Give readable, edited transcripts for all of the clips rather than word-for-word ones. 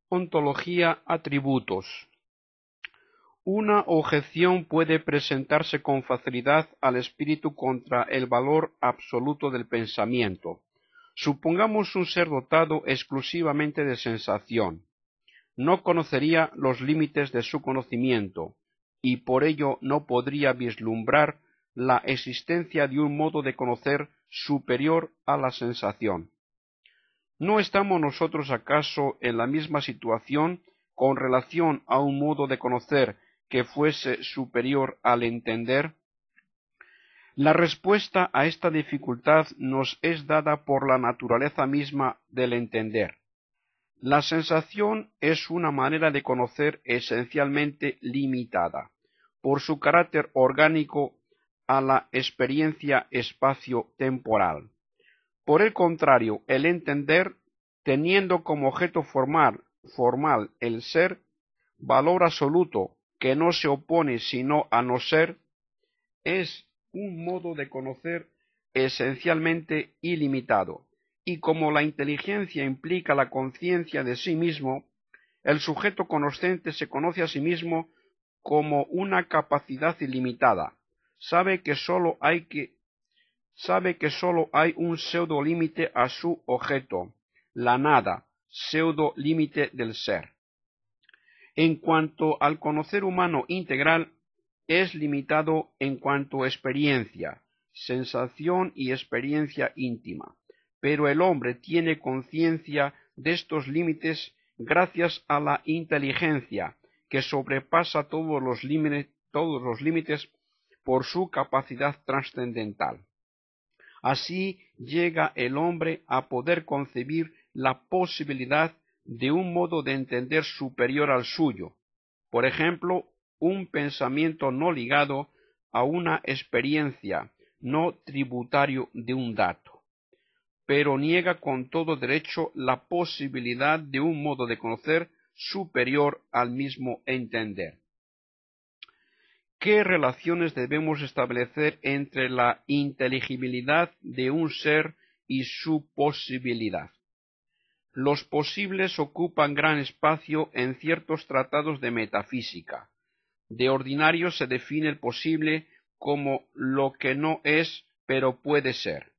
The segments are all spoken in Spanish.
Ontología atributos. Una objeción puede presentarse con facilidad al espíritu contra el valor absoluto del pensamiento. Supongamos un ser dotado exclusivamente de sensación. No conocería los límites de su conocimiento, y por ello no podría vislumbrar la existencia de un modo de conocer superior a la sensación. ¿No estamos nosotros acaso en la misma situación con relación a un modo de conocer que fuese superior al entender? La respuesta a esta dificultad nos es dada por la naturaleza misma del entender. La sensación es una manera de conocer esencialmente limitada, por su carácter orgánico, a la experiencia espacio-temporal. Por el contrario, el entender, teniendo como objeto formal el ser, valor absoluto que no se opone sino a no ser, es un modo de conocer esencialmente ilimitado, y como la inteligencia implica la conciencia de sí mismo, el sujeto consciente se conoce a sí mismo como una capacidad ilimitada, sabe que sólo hay un pseudo límite a su objeto, la nada, pseudo límite del ser. En cuanto al conocer humano integral, es limitado en cuanto a experiencia, sensación y experiencia íntima, pero el hombre tiene conciencia de estos límites gracias a la inteligencia, que sobrepasa todos los límites por su capacidad trascendental. Así llega el hombre a poder concebir la posibilidad de un modo de entender superior al suyo, por ejemplo, un pensamiento no ligado a una experiencia, no tributario de un dato, pero niega con todo derecho la posibilidad de un modo de conocer superior al mismo entender. ¿Qué relaciones debemos establecer entre la inteligibilidad de un ser y su posibilidad? Los posibles ocupan gran espacio en ciertos tratados de metafísica. De ordinario se define el posible como lo que no es, pero puede ser.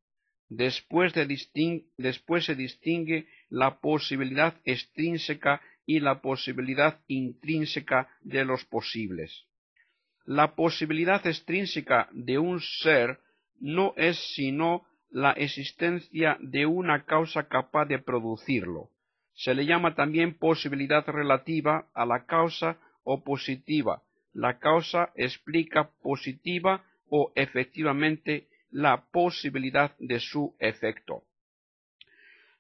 Después se distingue la posibilidad extrínseca y la posibilidad intrínseca de los posibles. La posibilidad extrínseca de un ser no es sino la existencia de una causa capaz de producirlo. Se le llama también posibilidad relativa a la causa o positiva. La causa explica positiva o efectivamente la posibilidad de su efecto.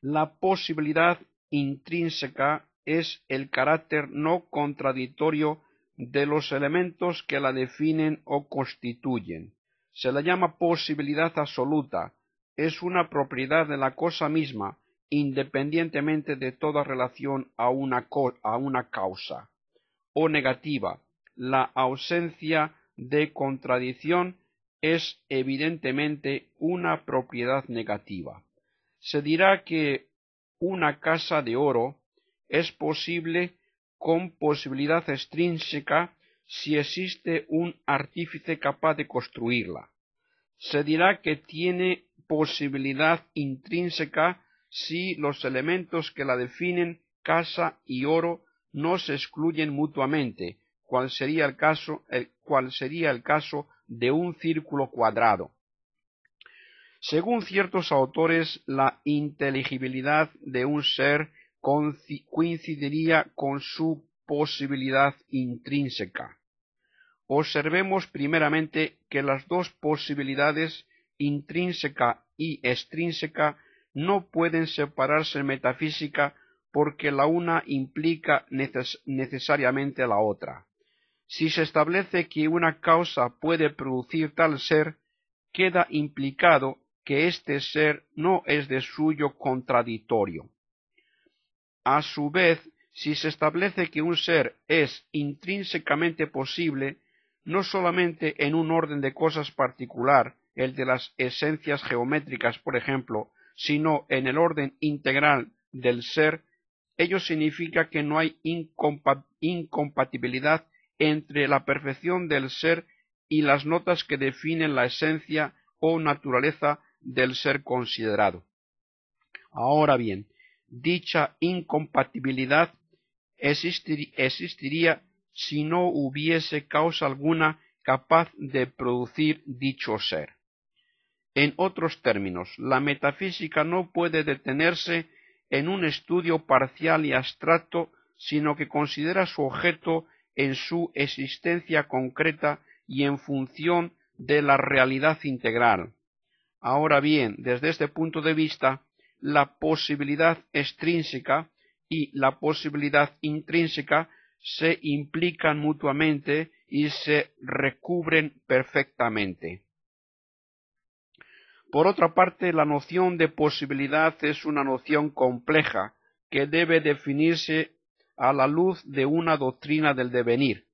La posibilidad intrínseca es el carácter no contradictorio de los elementos que la definen o constituyen. Se la llama posibilidad absoluta, es una propiedad de la cosa misma, independientemente de toda relación a una causa. O negativa, la ausencia de contradicción es evidentemente una propiedad negativa. Se dirá que una casa de oro es posible con posibilidad extrínseca si existe un artífice capaz de construirla. Se dirá que tiene posibilidad intrínseca si los elementos que la definen, casa y oro, no se excluyen mutuamente, cual sería el caso de un círculo cuadrado. Según ciertos autores, la inteligibilidad de un ser coincidiría con su posibilidad intrínseca. Observemos primeramente que las dos posibilidades, intrínseca y extrínseca, no pueden separarse en metafísica porque la una implica necesariamente la otra. Si se establece que una causa puede producir tal ser, queda implicado que este ser no es de suyo contradictorio. A su vez, si se establece que un ser es intrínsecamente posible, no solamente en un orden de cosas particular, el de las esencias geométricas, por ejemplo, sino en el orden integral del ser, Ello significa que no hay incompatibilidad entre la perfección del ser y las notas que definen la esencia o naturaleza del ser considerado. Ahora bien, dicha incompatibilidad existiría si no hubiese causa alguna capaz de producir dicho ser. En otros términos, la metafísica no puede detenerse en un estudio parcial y abstracto, sino que considera su objeto en su existencia concreta y en función de la realidad integral. Ahora bien, desde este punto de vista, la posibilidad extrínseca y la posibilidad intrínseca se implican mutuamente y se recubren perfectamente. Por otra parte, la noción de posibilidad es una noción compleja que debe definirse a la luz de una doctrina del devenir,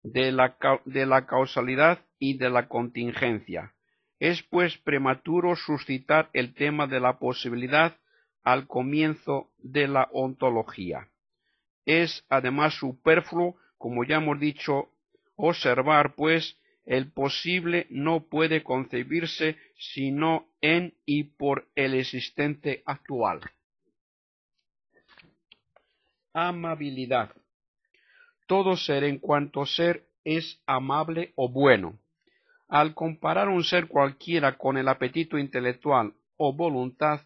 de la causalidad y de la contingencia. Es pues prematuro suscitar el tema de la posibilidad al comienzo de la ontología. Es además superfluo, como ya hemos dicho, observar, pues, el posible no puede concebirse sino en y por el existente actual. Amabilidad. Todo ser en cuanto ser es amable o bueno. Al comparar un ser cualquiera con el apetito intelectual o voluntad,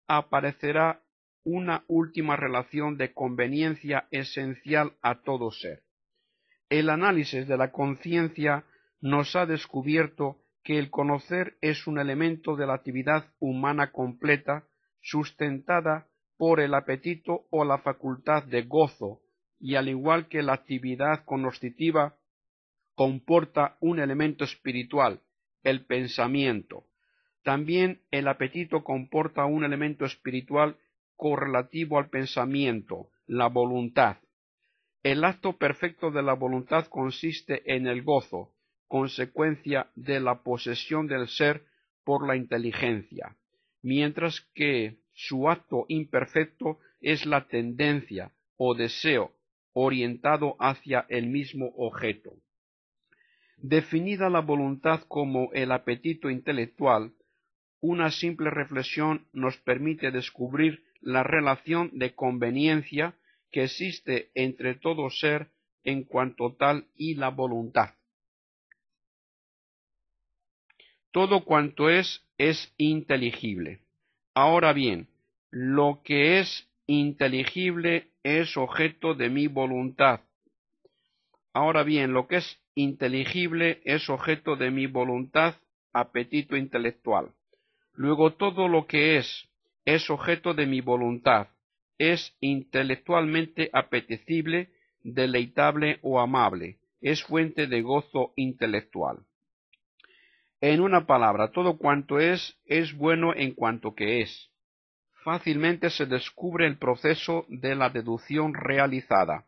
aparecerá una última relación de conveniencia esencial a todo ser. El análisis de la conciencia nos ha descubierto que el conocer es un elemento de la actividad humana completa, sustentada por el apetito o la facultad de gozo, y al igual que la actividad cognoscitiva comporta un elemento espiritual, el pensamiento. También el apetito comporta un elemento espiritual correlativo al pensamiento, la voluntad. El acto perfecto de la voluntad consiste en el gozo, consecuencia de la posesión del ser por la inteligencia, mientras que su acto imperfecto es la tendencia o deseo orientado hacia el mismo objeto. Definida la voluntad como el apetito intelectual, una simple reflexión nos permite descubrir la relación de conveniencia que existe entre todo ser en cuanto tal y la voluntad. Todo cuanto es inteligible. Ahora bien, lo que es inteligible es objeto de mi voluntad. Ahora bien, lo que es inteligible es objeto de mi voluntad, apetito intelectual. Luego todo lo que es objeto de mi voluntad, es intelectualmente apetecible, deleitable o amable, es fuente de gozo intelectual. En una palabra, todo cuanto es bueno en cuanto que es. Fácilmente se descubre el proceso de la deducción realizada.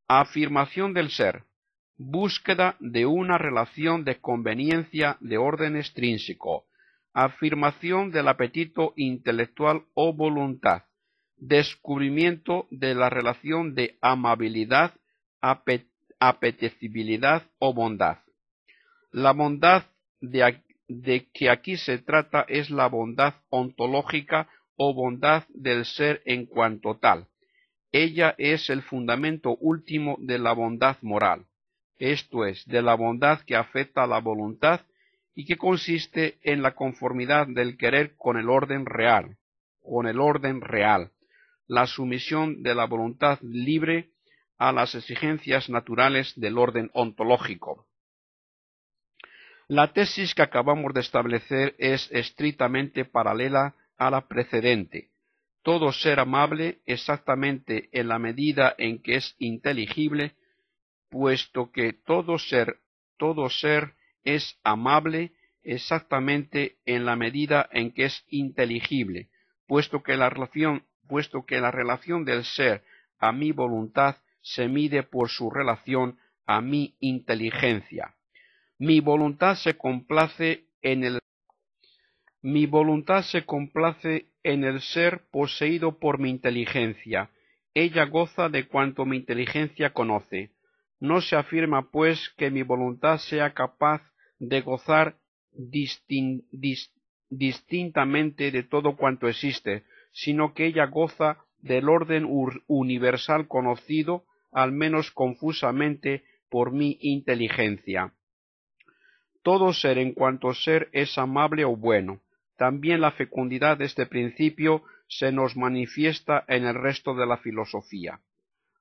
Afirmación del ser. Búsqueda de una relación de conveniencia de orden extrínseco. Afirmación del apetito intelectual o voluntad. Descubrimiento de la relación de amabilidad, apetecibilidad o bondad. La bondad de que aquí se trata es la bondad ontológica o bondad del ser en cuanto tal. Ella es el fundamento último de la bondad moral, esto es, de la bondad que afecta a la voluntad y que consiste en la conformidad del querer con el orden real, la sumisión de la voluntad libre a las exigencias naturales del orden ontológico. La tesis que acabamos de establecer es estrictamente paralela a la precedente. Todo ser amable exactamente en la medida en que es inteligible, puesto que todo ser es amable exactamente en la medida en que es inteligible, puesto que la relación del ser a mi voluntad se mide por su relación a mi inteligencia. Mi voluntad se complace en el ser poseído por mi inteligencia. Ella goza de cuanto mi inteligencia conoce. No se afirma, pues, que mi voluntad sea capaz de gozar distintamente de todo cuanto existe, sino que ella goza del orden universal conocido, al menos confusamente, por mi inteligencia. Todo ser en cuanto ser es amable o bueno. También la fecundidad de este principio se nos manifiesta en el resto de la filosofía.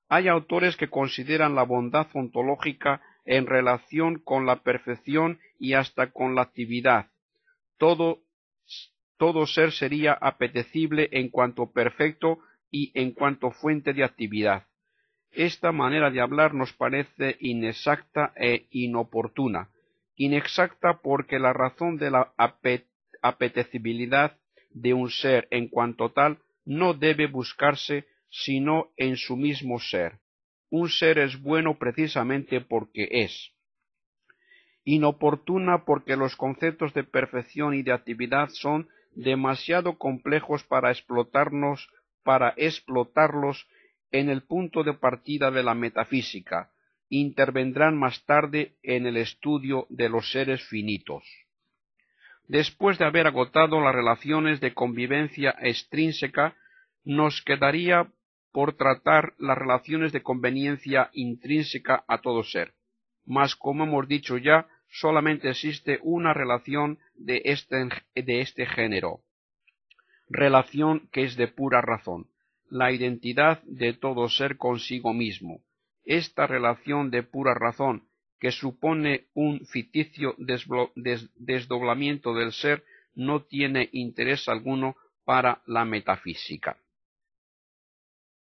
Hay autores que consideran la bondad ontológica en relación con la perfección y hasta con la actividad. Todo ser sería apetecible en cuanto perfecto y en cuanto fuente de actividad. Esta manera de hablar nos parece inexacta e inoportuna. Inexacta porque la razón de la apetecibilidad de un ser en cuanto tal no debe buscarse sino en su mismo ser. Un ser es bueno precisamente porque es. Inoportuna porque los conceptos de perfección y de actividad son demasiado complejos para explotarlos en el punto de partida de la metafísica. Intervendrán más tarde en el estudio de los seres finitos. Después de haber agotado las relaciones de convivencia extrínseca, nos quedaría por tratar las relaciones de conveniencia intrínseca a todo ser. Mas, como hemos dicho ya, solamente existe una relación de este género, relación que es de pura razón, la identidad de todo ser consigo mismo. Esta relación de pura razón, que supone un ficticio desdoblamiento del ser, no tiene interés alguno para la metafísica.